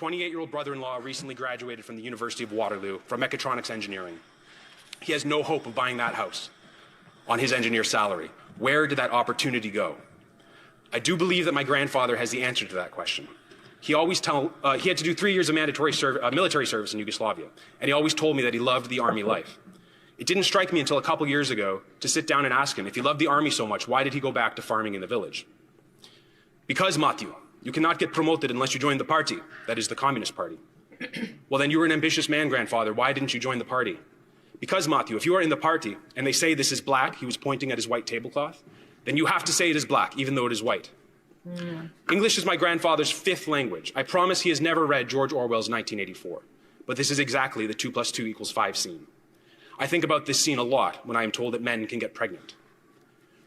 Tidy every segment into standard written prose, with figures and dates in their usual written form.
28-year-old brother-in-law recently graduated from the University of Waterloo from mechatronics engineering. He has no hope of buying that house on his engineer salary. Where did that opportunity go? I do believe that my grandfather has the answer to that question. He had to do 3 years of mandatory military service in Yugoslavia, and he always told me that he loved the army life. It didn't strike me until a couple years ago to sit down and ask him, if he loved the army so much, why did he go back to farming in the village? Because, Matthew, you cannot get promoted unless you join the party, that is the Communist Party. Well, then you were an ambitious man, grandfather. Why didn't you join the party? Because, Matthew, if you are in the party and they say this is black, he was pointing at his white tablecloth, then you have to say it is black, even though it is white. English is my grandfather's fifth language. I promise he has never read George Orwell's 1984, but this is exactly the 2 + 2 = 5 scene. I think about this scene a lot when I am told that men can get pregnant.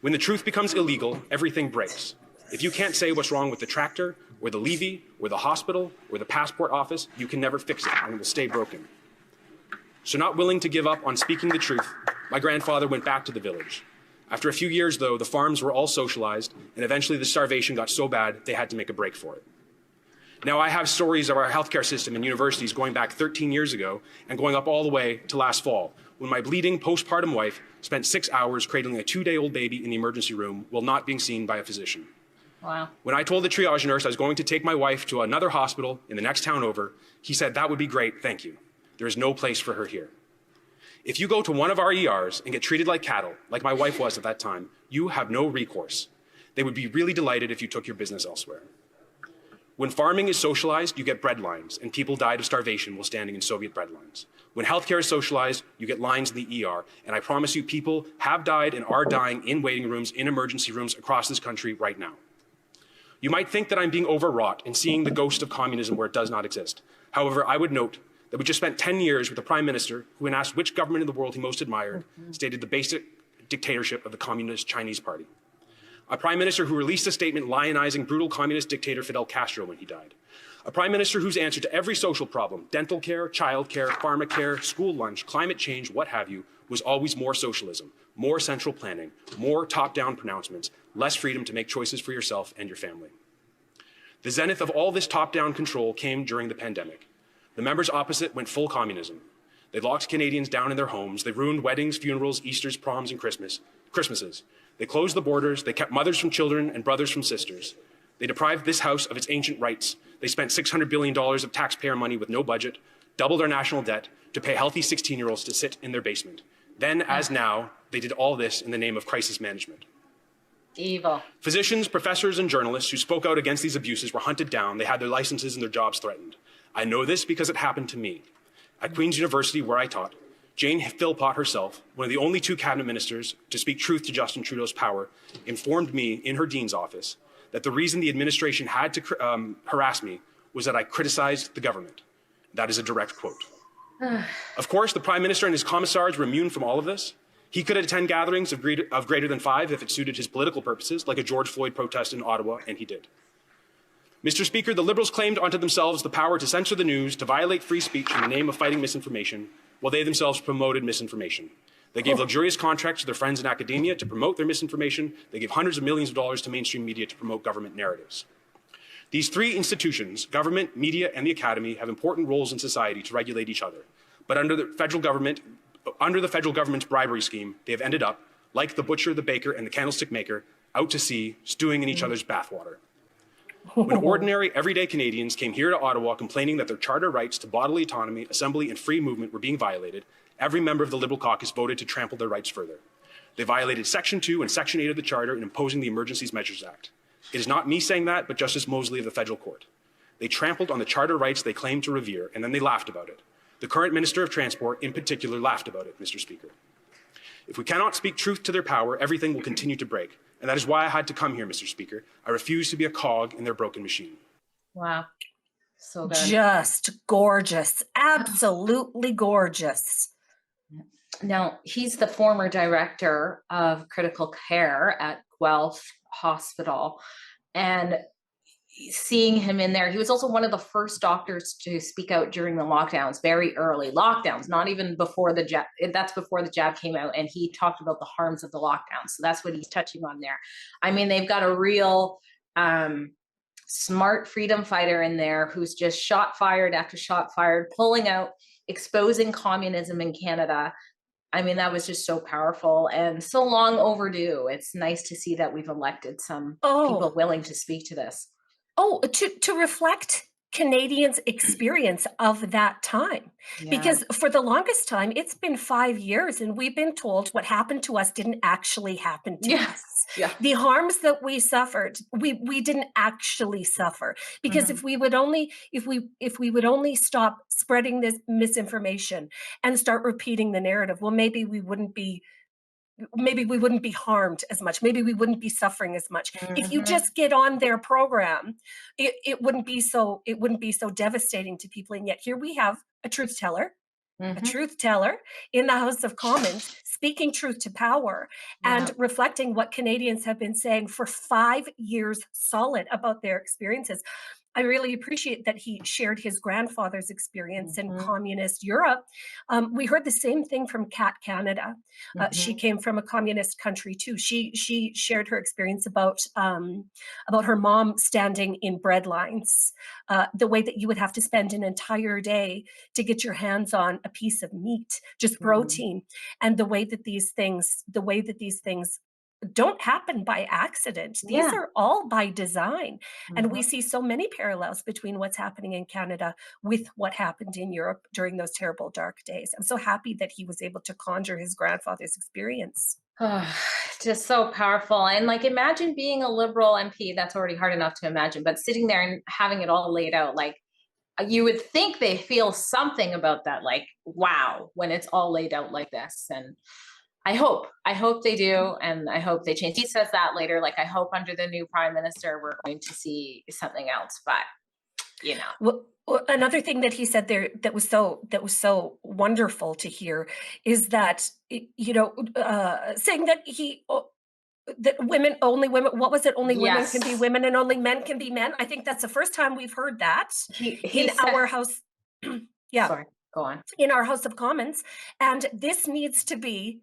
When the truth becomes illegal, everything breaks. If you can't say what's wrong with the tractor, or the levy, or the hospital, or the passport office, you can never fix it, and it will stay broken. So not willing to give up on speaking the truth, my grandfather went back to the village. After a few years, though, the farms were all socialized, and eventually the starvation got so bad they had to make a break for it. Now, I have stories of our healthcare system and universities going back 13 years ago and going up all the way to last fall, when my bleeding postpartum wife spent 6 hours cradling a 2-day-old baby in the emergency room while not being seen by a physician. Wow. When I told the triage nurse I was going to take my wife to another hospital in the next town over, he said, "That would be great, thank you. There is no place for her here." If you go to one of our ERs and get treated like cattle, like my wife was at that time, you have no recourse. They would be really delighted if you took your business elsewhere. When farming is socialized, you get bread lines, and people died of starvation while standing in Soviet bread lines. When healthcare is socialized, you get lines in the ER, and I promise you people have died and are dying in waiting rooms, in emergency rooms across this country right now. You might think that I'm being overwrought and seeing the ghost of communism where it does not exist. However, I would note that we just spent 10 years with a prime minister who, when asked which government in the world he most admired, stated the basic dictatorship of the Communist Chinese Party. A prime minister who released a statement lionizing brutal communist dictator Fidel Castro when he died. A prime minister whose answer to every social problem, dental care, child care, pharmacare, school lunch, climate change, what have you, was always more socialism, more central planning, more top-down pronouncements, less freedom to make choices for yourself and your family. The zenith of all this top-down control came during the pandemic. The members opposite went full communism. They locked Canadians down in their homes. They ruined weddings, funerals, Easters, proms, and Christmases. They closed the borders. They kept mothers from children and brothers from sisters. They deprived this house of its ancient rights. They spent $600 billion of taxpayer money with no budget, doubled our national debt to pay healthy 16-year-olds to sit in their basement. Then, as now, they did all this in the name of crisis management. Evil. Physicians, professors, and journalists who spoke out against these abuses were hunted down. They had their licenses and their jobs threatened. I know this because it happened to me. At Queen's University, where I taught, Jane Philpott herself, one of the only 2 cabinet ministers to speak truth to Justin Trudeau's power, informed me in her dean's office that the reason the administration had to harass me was that I criticized the government. That is a direct quote. Of course, the Prime Minister and his commissars were immune from all of this. He could attend gatherings of greater than 5 if it suited his political purposes, like a George Floyd protest in Ottawa, and he did. Mr. Speaker, the Liberals claimed unto themselves the power to censor the news, to violate free speech in the name of fighting misinformation, while they themselves promoted misinformation. They gave luxurious contracts to their friends in academia to promote their misinformation. They gave hundreds of millions of dollars to mainstream media to promote government narratives. These 3 institutions, government, media, and the academy, have important roles in society to regulate each other. But under the federal government's bribery scheme, they have ended up, like the butcher, the baker, and the candlestick maker, out to sea, stewing in each other's bathwater. When ordinary, everyday Canadians came here to Ottawa complaining that their charter rights to bodily autonomy, assembly, and free movement were being violated, every member of the Liberal caucus voted to trample their rights further. They violated Section 2 and Section 8 of the Charter in imposing the Emergencies Measures Act. It is not me saying that, but Justice Mosley of the Federal Court. They trampled on the charter rights they claimed to revere, and then they laughed about it. The current Minister of Transport, in particular, laughed about it, Mr. Speaker. If we cannot speak truth to their power, everything will continue to break. And that is why I had to come here, Mr. Speaker. I refuse to be a cog in their broken machine. Wow. So good. Just gorgeous. Absolutely gorgeous. Now, he's the former director of critical care at Guelph Hospital. And seeing him in there, he was also one of the first doctors to speak out during the lockdowns, very early lockdowns, not even before the jab. That's before the jab came out, and he talked about the harms of the lockdown. So that's what he's touching on there. I mean, they've got a real smart freedom fighter in there who's just shot fired after shot fired, pulling out, exposing communism in Canada. I mean, that was just so powerful and so long overdue. It's nice to see that we've elected some people willing to speak to this. To reflect Canadians' experience of that time. Because for the longest time, it's been 5 years and we've been told what happened to us didn't actually happen to us. Yeah. The harms that we suffered, we didn't actually suffer. Because if we would only would only stop spreading this misinformation and start repeating the narrative, well, maybe we wouldn't be harmed as much. Maybe we wouldn't be suffering as much. If you just get on their program, it wouldn't be so devastating to people. And yet here we have a truth teller in the House of Commons speaking truth to power and reflecting what Canadians have been saying for 5 years solid about their experiences. I really appreciate that he shared his grandfather's experience in communist Europe. We heard the same thing from Kat Canada. She came from a communist country too. She shared her experience about her mom standing in bread lines, the way that you would have to spend an entire day to get your hands on a piece of meat, just protein, and the way that these things don't happen by accident. These are all by design. And we see so many parallels between what's happening in Canada with what happened in Europe during those terrible dark days. I'm so happy that he was able to conjure his grandfather's experience. Just so powerful. And like, imagine being a Liberal MP. That's already hard enough to imagine, but sitting there and having it all laid out, like, you would think they feel something about that, like, wow, when it's all laid out like this. And I hope they do. And I hope they change. He says that later, like, I hope under the new prime minister, we're going to see something else, but Well, another thing that he said there that was so wonderful to hear is that, saying that that only women, what was it? Only women can be women and only men can be men. I think that's the first time we've heard that in our House. Sorry, go on. In our House of Commons. And this needs to be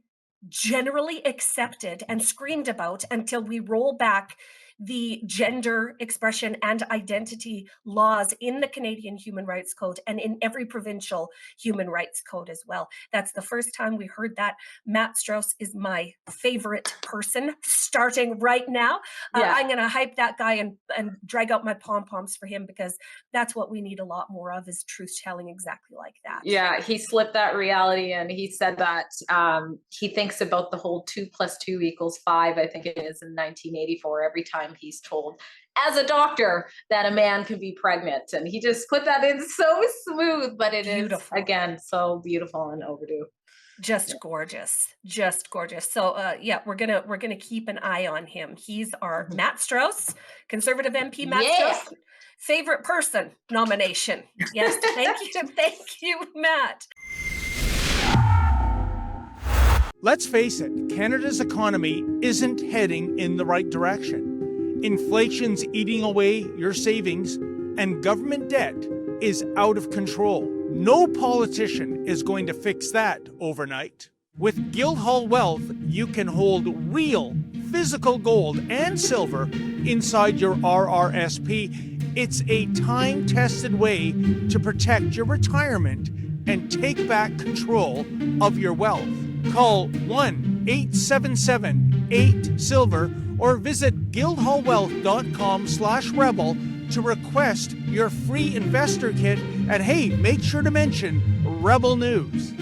generally accepted and screamed about until we roll back the gender expression and identity laws in the Canadian Human Rights Code and in every provincial human rights code as well. That's the first time we heard that. Matt Strauss is my favorite person starting right now. I'm going to hype that guy and drag out my pom-poms for him, because that's what we need a lot more of, is truth telling exactly like that. Yeah, he slipped that reality, and he said that he thinks about the whole 2 + 2 = 5, I think it is, in 1984, every time he's told as a doctor that a man can be pregnant. And he just put that in so smooth, but it beautiful. Is, again, so beautiful and overdue. Just gorgeous. So we're gonna keep an eye on him. He's our Matt Strauss, Conservative MP Matt Strauss favorite person nomination. Yes, thank you, Matt. Let's face it, Canada's economy isn't heading in the right direction. Inflation's eating away your savings, and government debt is out of control. No politician is going to fix that overnight. With Guildhall Wealth, you can hold real physical gold and silver inside your RRSP. It's a time-tested way to protect your retirement and take back control of your wealth. Call 1-877-8-SILVER or visit guildhallwealth.com/rebel to request your free investor kit. And hey, make sure to mention Rebel News.